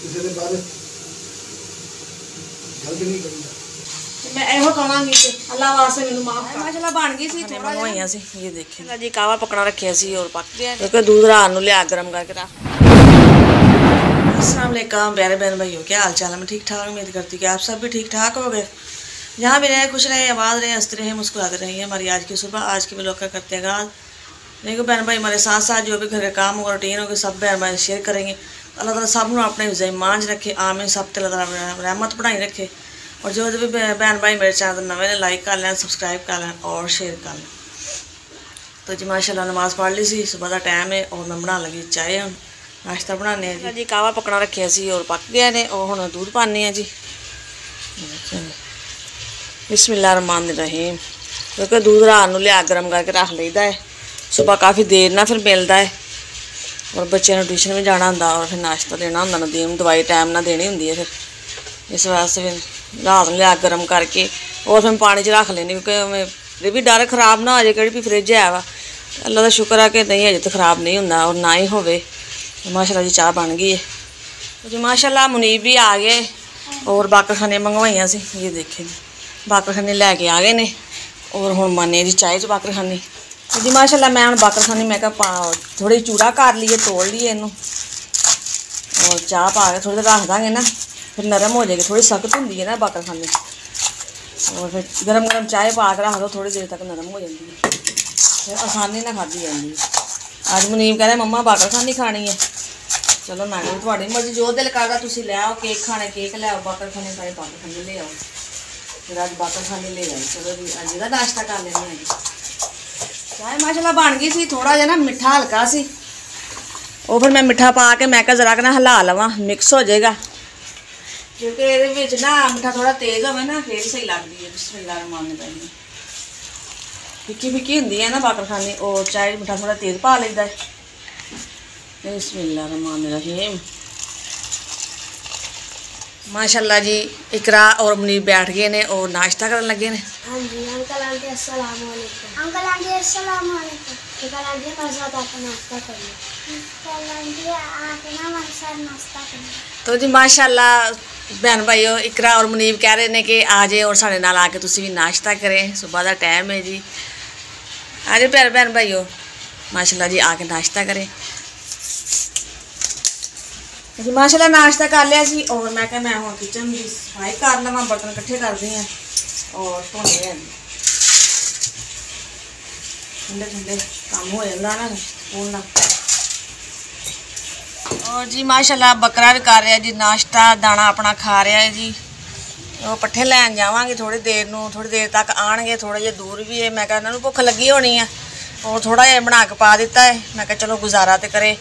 किसी ने बारे गलती नहीं करी मैं ਇਹੋ ਕਹਾਂਗੀ ਕਿ ਅੱਲਾਹ ਵਾਸਤੇ ਮੈਨੂੰ ਮਾਫ ਕਰ। ਮਾਸ਼ਾਅੱਲਾ ਬਣ ਗਈ ਸੀ ਥੋੜਾ ਜਿਹਾ ਸੀ। ये देखिए जी कावा पकड़ा रखे सी और पक गया क्योंकि दूध रात ਨੂੰ लिया गरम करके रख। अस्सलाम वालेकुम प्यारे बहन भाइयों, क्या हाल चाल है? मैं ठीक ठाक उम्मीद करती हूँ कि आप सब भी ठीक ठाक हो गए। जहाँ भी रहे खुश रहे, आबाद रहे, हंसते रहे, मुस्कुराते रहिए। हमारी आज की सुबह आज के व्लॉग का करते हैं आगाज़। देखो बहन भाई हमारे साथ साथ जो भी घर का काम होगा रूटीन होगा सब बहन भाई शेयर करेंगे। अल्लाह ताला सब नूं अपने हिज़्ज़े मांझ रखे, आमीन। सब ते अल्लाह ताला रहमत बनाई रखे। और जो भी बहन भाई मेरे चैनल नवे ने लाइक कर लें, सब्सक्राइब कर लें और शेयर कर लें। तो जी माशाल्लाह नमाज़ पढ़ ली सी, सुबह का टाइम है और मैं बना लगी चाय। हम नाश्ता बनाने जी कावा पकड़ा रखे सी और पक गया ने और हुण दूध पाने जी। बिस्मिल्लाहिर्रहमानिर्रहीम। क्योंकि दूध रात नूं लिया गरम करके रख लईदा है, सुबह काफ़ी देर ना फिर मिलता है। और बच्चों ने ट्यूशन भी जाना होंदा और फिर नाश्ता देना होंदा, नदीम दवाई टाइम ना देनी होंदी है। फिर इस वास्ते फिर रात में लिया गरम करके और फिर पानी च रख लेनी, क्योंकि भी डर खराब ना हो जाए। कि फ्रिज है वा, अल्लाह का शुक्र है कि नहीं अजे तो खराब नहीं होंदा और ना ही होवे। माशाल्लाह जी चाह बन गई है। तो जी माशाल्लाह मुनीब भी आ गए और बाकर खाने मंगवाइया सी। ये देखे जी बाकर खाने लैके आ गए ने और हुण माने जी चाय च बाकर खाने। तो जी माशाल्लाह मैं हम बाकर खानी मैं थोड़ी चूड़ा कर लीए, तोड़ लिए इनू और चाह पा के थोड़ी देर रख देंगे ना, फिर नरम हो जाएगी। थोड़ी सख्त होंगी है ना बाकर खानी, और फिर गरम गरम चाय पा के रख दो, थोड़ी देर तक नरम हो जाती है, फिर आसानी ना खाधी जाती है। अज मुनीब कह रहे मम्मा बाकर खानी खानी है। चलो मैं थोड़ी मर्जी जो दिल करता तुम ले आओ, केक खाने केक ले आओ, बाकर खाने खाने बाकर खाने ले आओ। फिर अज बाकर खाने ले आई। चलो जी अज का नाश्ता कर लेने हैं जी। चाय माशाल्लाह बन गई सी, थोड़ा जहा ना मिठा हल्का सी, वो फिर मैं मिठा पा के मैं जरा ना हिला लवा, मिक्स हो जाएगा। क्योंकि ये ना मिठा थोड़ा तेज़ हो ना फिर सही लगती है। बिस्मिल्लाहिर्रहमानिर्रहीम। फिक्की फिक्की होंगी है ना बाकर खाने, और चाय मिठा थोड़ा तेज़ पा लेता है। बिस्मिल्लाहिर्रहमानिर्रहीम। माशाल्लाह जी इकरा और मुनीब बैठ गए ने और नाश्ता करने लगे ने। हाँ जी अंकल आंटी अस्सलाम वालेकुम। अंकल आंटी अस्सलाम वालेकुम। अंकल आंटी हमारे साथ आपका नाश्ता करिए। अंकल आंटी आप ना हमारे साथ नाश्ता करिए। तो जी माशाल्लाह बहन भाइयों इकरा और मुनीब कह रहे हैं कि आ जाए और साढ़े नाल आके तुसी भी नाश्ता करें। सुबह का टाइम है जी, आ जाए प्यारे बहन भाइयों माशाल्लाह जी आके नाश्ता करें। जी माशाल्लाह नाश्ता कर लिया सी और मैं क्या मैं हूँ किचन की सफाई कर लवां, बर्तन इकट्ठे करते हैं और धोने हैं। ठंडे ठंडे काम हो जाता ना पूर्ण। और जी माशाल्लाह बकरा भी कर रहा है जी नाश्ता, दाना अपना खा रहा है जी। वो पट्ठे लैन जावांगे थोड़ी देर नूं, थोड़ी देर तक आएंगे। थोड़ा जिहा दूर भी है, मैं कहा इन्होंने भुख लगी होनी है और थोड़ा जिहा बना के पा दिता है। मैं कहा चलो गुजारा तो करे,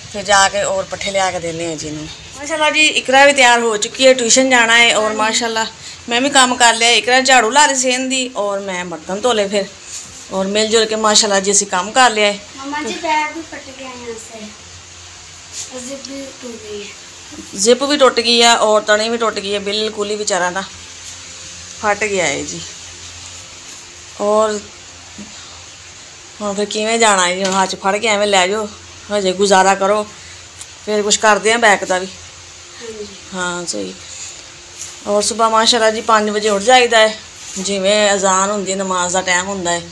फिर जाके और पट्ठे लिया के देने हैं जी इन्होंने। माशाल्लाह जी इकरा भी तैयार हो चुकी है, ट्यूशन जाना है। और माशाल्लाह मैं भी काम कर लिया, इकरा झाड़ू ला रही सेहन दी और मैं बर्तन धो ले फिर, और मिल जुल के माशाल्लाह जी असीं काम कर लिया है। मम्मा जी बैग भी फट गया यहाँ से, जिप भी टूट गई है। जिप भी टुट गई है और तनी भी टुट गई है, बिल्कुल ही बेचारा ना फट गया है जी। और हम फिर किवें जाना है जी, हाथ च फड़ के एवें लै जाओ, हजे गुजारा करो, फिर कुछ करते हैं बैक का भी। हाँ सही। और सुबह माशाल्लाह जी 5 बजे उठ जाइदा है, जिमें अजान होंदी है नमाज का टाइम होंदा है।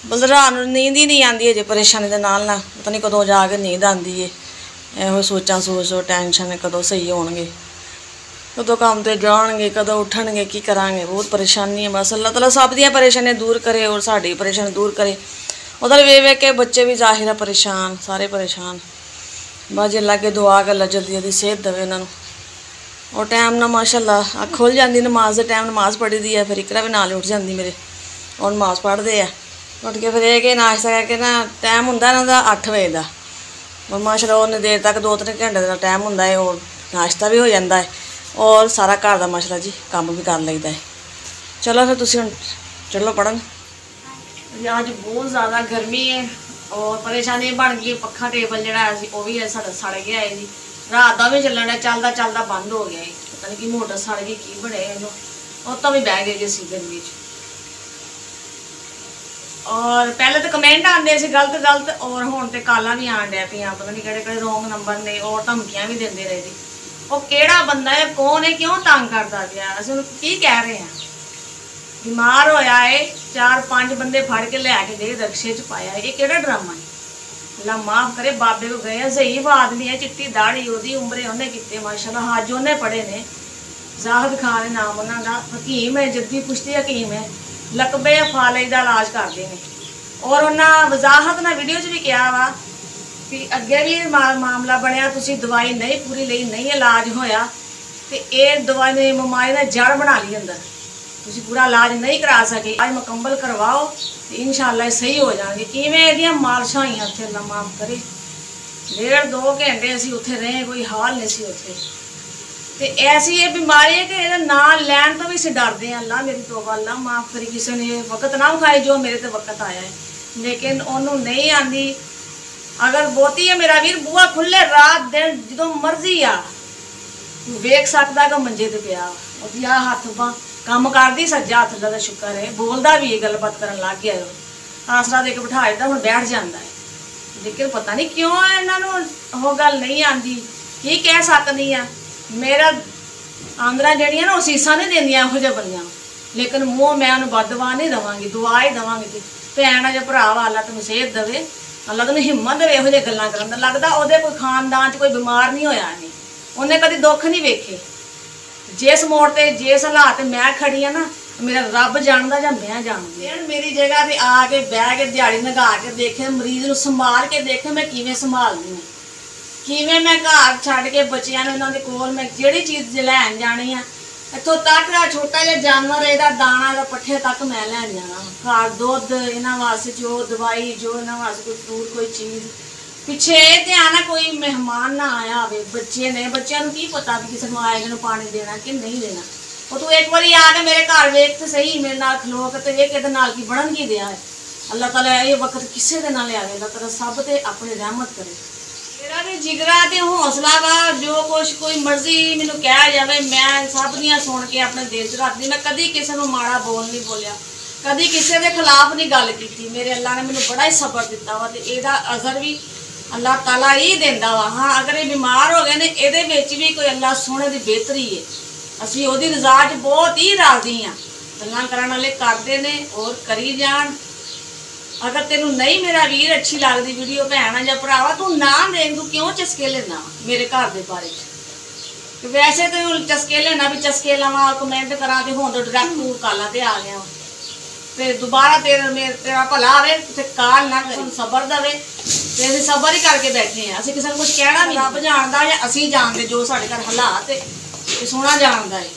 मतलब रात नूं नींद ही नहीं आती है जी, परेशानी के नाल ना पता नहीं कदों जाके नींद आती है। ਇਹੋ सोचा सोच टेंशन कदों सही होणगे, कदों काम ते जाणगे, कदों उठणगे, की करांगे। बहुत परेशानी है। बस अल्लाह ताला सब दी परेशानियां दूर करे और साडी परेशानी दूर करे। उधर वे के बच्चे भी जाहिर है परेशान, सारे परेशान। बस जे अल्लाह के दुआ कर ला जल्दी जल्दी सेहत देवे इन्हों। और टाइम ना माशाल्लाह अख खुल जाती, नमाज के टाइम नमाज पढ़ी दी है, फिर इकरा भी नाल उठ जाती मेरे और नमाज पढ़ते हैं। उठ के फिर ये नाश्ता करके ना टाइम होंदा इन्हां दा 8 बजे का, और माशाल्लाह उन्नी देर तक 2-3 घंटे का टाइम होंदा है और नाश्ता भी हो जाता है और सारा घर का माशाल्लाह जी काम भी कर लईदा है। चलो फिर तुसीं हुण चलो पढ़न। अज बहुत ज़्यादा गर्मी है और परेशानी बन गई। पक्खा टेबल जिहड़ा सी वो भी साडा सड़ गया है जी, रात का भी चलण है, चलदा चलदा बंद हो गया है। पता नहीं कि मोटर सड़ गई की बने और तो भी बह गए जी असीं गर्मी च। और पहले तो कमेंट आते थे गलत गलत और हुण तो कालां भी आन डै पियां, पता नहीं किहड़े किहड़े रोंग नंबर ने और धमकियां भी देंदे रहे जी। ਉਹ ਕਿਹੜਾ ਬੰਦਾ ਹੈ, ਕੌਣ ਹੈ, ਕਿਉਂ ਤੰਗ ਕਰਦਾ ਪਿਆ, ਅਸੀਂ ਉਹਨੂੰ ਕੀ ਕਹਿ ਰਹੇ ਹਾਂ। ਬਿਮਾਰ ਹੋਇਆ ਏ, 4-5 ਬੰਦੇ ਫੜ ਕੇ ਲੈ ਕੇ ਗਏ, ਰਕਸ਼ੇ 'ਚ ਪਾਇਆ। ਇਹ ਕਿਹੜਾ ਡਰਾਮਾ ਹੈ। ਅੱਲਾ ਮਾਫ करे, बाबे को गए ज़ईफ़ आदमी है, चिट्टी दाढ़ी ਉਹਦੀ ਉਮਰੇ ਉਹਨੇ ਕੀਤੇ माशाल्लाह, हज ਉਹਨੇ पढ़े ने। ਜ਼ਾਹਿਦ ਖਾਨ है नाम उन्होंने, हकीम है, जद्दी पुश्ती हकीम है, लकबे फालिज का इलाज करते हैं। और उन्हें वजाहत ना वीडियो च भी कहा वा कि अगे भी मामला बनया, तुसी दवाई नहीं पूरी ली, नहीं इलाज होया तो ये दवाई ने बीमारी ने जड़ बना ली अंदर, तुसी पूरा इलाज नहीं करा सके, आज मुकम्मल करवाओ तो इंशाअल्लाह सही हो जाएंगे। किवें इहदियां मालिशां होईयां उत्थे, अल्लाह माफ करे, 1.5-2 घंटे असीं उत्थे रहे, कोई हाल नहीं सी उत्थे। ते ऐसी ये बीमारी है कि इहदा नाम लैन तो भी असीं डरदे हां। अल्लाह मेरी तौबा, अल्लाह माफ करी, किसी ने वक्त ना विखाए जो मेरे ते वक्त आया है, लेकिन उन्होंने नहीं आती। अगर बहुती है मेरा वीर, बूहा खुले रात दिन जो मर्जी आ वेख सकता कि मंजे ते पिया, आ हथ बां काम करदी, सज्जा हथ का शुक्र है, बोलता भी है, गलबात करन लग गया, आसरा दे के बिठा दिता, हुण बैठ जाता है। लेकिन पता नहीं क्यों इन्हों वो गल नहीं आती, की कह सकती है। मेरा आंदरा जड़ियाँ ना सीसा नहीं देंदियां इहो जिहे बंदियां, लेकिन मूँह मैं उन्हें बददुआ नहीं देवांगी, दुआ ही देवांगी। भैन जो भरा अल्लाह तैनूं सेहत देवे, अल्लाह तैनूं हिम्मत देवे इहो जिही गल्लां करन दा। लगदा ओहदे कोई खानदान च कोई बीमार नहीं होया, नहीं उन्हें कभी दुख नहीं वेखे। जिस मोड़ ते जिस हालात मैं खड़ी हाँ ना, मेरा रब जानदा जां मैं जानदी। मेरी जगह ते आके बह के दिहाड़ी लगा के देखे, मरीज नूं संभाल के देखे मैं किवें संभालदी हां, किवें मैं घर छड्ड के बच्चिआं नूं इन्हां दे कोल मैं जिहड़ी चीज़ लैण जानी आ, इत्थों तक छोटा जिहा जानवर इहदा दाना दा पट्ठे तक मैं लैण जाना, घर दुध इन्हां वास्ते जो दवाई जो इन्हां वास्ते कोई फ्रूट कोई चीज़। पिछे ये ध्यान है कोई मेहमान ना आया हो, बच्चे ने, बच्चों को की पता भी किसी को आएगा नूं पानी देना कि नहीं देना। वो तू एक बारी आके मेरे घर वेख तो सही, मेरे नाल खलो के, ये किहदे नाल की बनन की दिया है। अल्लाह ताला ये वक्त किसी दे नाल आवे, अल्लाह ताला सब ते अपनी रहमत करे। मेरा भी जिगरा ते हौसला वा, जो कुछ कोई मर्जी मैनूं कह जावे मैं सब दियां सुन के अपने दिल च रखदी। मैं कदी किसी नूं माड़ा बोल नहीं बोलिया, कदी किसी के खिलाफ नहीं गल की। मेरे अल्लाह ने मैनूं बड़ा ही सबर दिता वा, ते इहदा अजर भी अल्लाह ताला ही देंदा वा। हाँ अगर ये बीमार हो गए ने, इहदे विच भी कोई अल्लाह सोहणे दी बेहतरी है, असीं ओहदी रज़ा च बहुत ही राज़ी हाँ। गल्लां करन वाले करदे ने और करी जाण। अगर तेनू नहीं मेरा वीर अच्छी लगती वीडियो भैन या भरावा, तू ना देख, तू क्यों चस्के लेना मेरे घर के बारे च। वैसे तो चस्के लेना भी चस्के लवां कमेंट करा तो हुण तो डायरैक्ट तू काला ते आ गया, ते दोबारा तेरा भला आवे ते काल ना करी, सबर देवे ते असीं सबर ही करके बैठे हैं। असीं किसी को कुछ कहना नहीं, रब जानदा या असीं जानदे जो साडे घर हालात ते सोहना जानदा है।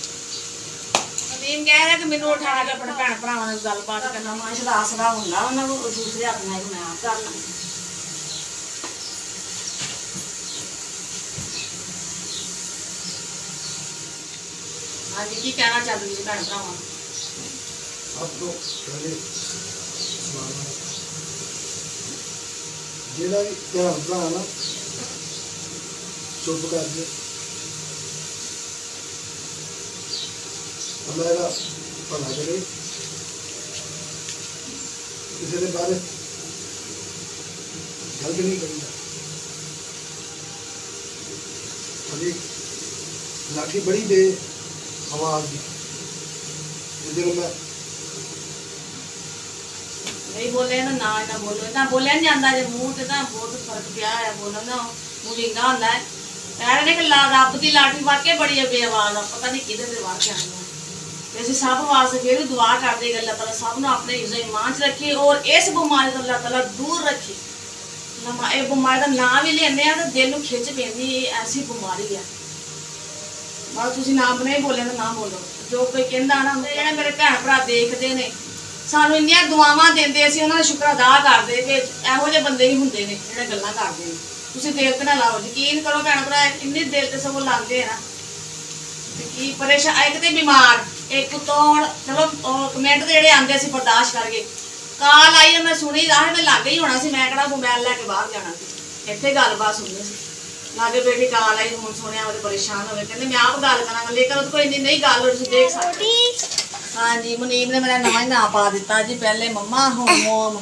नदीम कह रहा कि मैनूं उठा के अपने भैन भरावां नाल गलबात करना माशाअल्लाह आसरा हुंदा, उन्हां नूं दूसरे अपना ही मैं कर लूँ। हाँ जी की कहना चाहती जी भैन भरावां? अब तो पहले जिहड़ा भी भैन भरा ना चुप कर दे, अल्लाह दा भला करे, किसी के बारे गलत नहीं करीदा। अभी लाठी बड़ी दे आवाज की, जिस मैं नहीं बोले ना ना इतना बोलो, इतना बोलिया नहीं जाता जो मूँह से ना बहुत फर्क पिया है, बोलो ना मूँह विंगा होंदा है। कह रहे कि रब की लाठी वाकई बड़ी बेआवाज आ, पता नहीं किधर से वाकई आनी है। असीं सब वास्ते फिर भी दुआ करते अल्लाह ताला सब नूं अपने हिफ्ज़ ईमान च रखे और इस बीमारी तो अल्लाह ताला दूर रखे। ये बीमारी का नाम भी लेने तो दिल नूं खिच पैंदी, ऐसी बीमारी है। बस तुसीं नाम नहीं बोले तो ना बोलो, जो कोई कहंदा ना, जिहड़े मेरे भैन भरा देखते हैं सानूं इन्नियां दुआवां देंदे, असीं उन्हां दा शुक्र अदा करदे कि इहो जिहे बंदे भी हुंदे ने जिहड़े गल्लां करदे ने। तुसीं दिल ते ना लाओ, यकीन करो भैन भरा, इन्ने दिल ते सगों लांदे ना कि परेशान एक तो बीमार, एक तो चलो कमेंट जेहड़े आंदे असीं बर्दाश्त करके, काल आई मैं सुनी आह मैं लागे ही होना सी, मैं किहड़ा मोबाइल लैके बाहर जाना सी, इत्थे गलबात सुननी सी, लागे बेटी काल आई हुण सुनिया वो परेशान हो गए, कहते मैं आप गल करांगा, लेकिन उस कोई इन्नी नहीं गल तुसीं देख सकते। हाँ जी मुनीब ने मेरा नवा ही नां पा दिता जी, पहले मम्मा हुण मोम,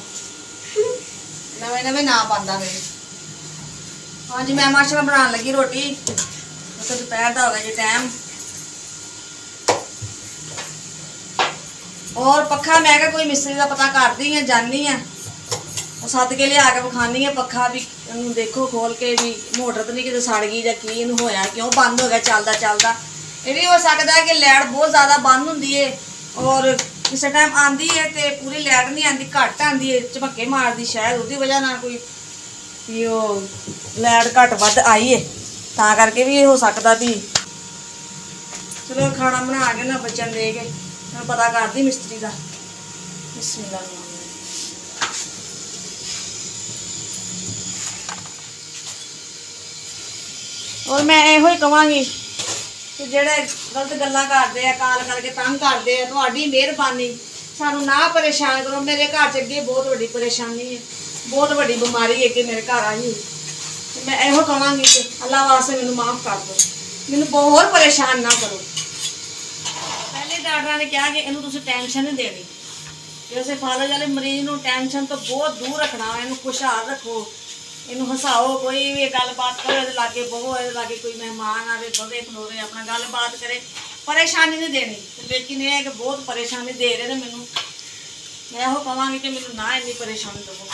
नवे नवे नां पांदा मेरे। हाँ जी मैं माशाल्लाह बनाने लगी रोटी, तो दोपहर का हो गया जी टाइम। और पखा मैं क्या कोई मिस्त्री का पता करती है जानी है सद के लिया के विखानी है पखा भी इनू देखो खोल के भी मोटर तो नहीं कितने सड़ गई या की इनू होया क्यों बंद हो गया चलता चलता। ये भी हो सकता है कि लाइट बहुत ज़्यादा बंद होंगी है और किस टाइम आती है तो पूरी लाइट नहीं आती घट आती है झपके मारती शायद उसकी वजह ना कोई भी वो लाइट घट वध आई है ता करके भी हो सकता भी। चलो खाना बना के ना बच्चों दे के मैं पता करती मिस्त्री का। बिस्मिल्लाह। और मैं यो ही कहांगी कि जेड़े गलत गल्लां करदे आ काल करके तंग करदे आ तुहाडी मेहरबानी सानू ना परेशान करो। मेरे घर च अगे बहुत बड़ी परेशानी है बहुत बड़ी बीमारी है कि मेरे घर आई हुई। मैं यो कहांगी कि अल्लाह वास्ते मैनू माफ़ कर दो मैनू बहुत परेशान ना करो। पहले डॉक्टर ने कहा कि इनू तुसीं टेंशन नहीं देनी जैसे फालज वाले मरीज नू टेंशन तो बहुत दूर रखना इनू खुशहाल रखो इनू हसाओ कोई भी गलबात करो ये लागे बवो ये लागे कोई मेहमान आवे बवे खलोवे अपना गलबात करे परेशानी नहीं देनी। लेकिन यह है कि बहुत परेशानी दे रहे हैं मैनू। मैं यो कहांगी कि मैनू ना इन्नी परेशानी दवो।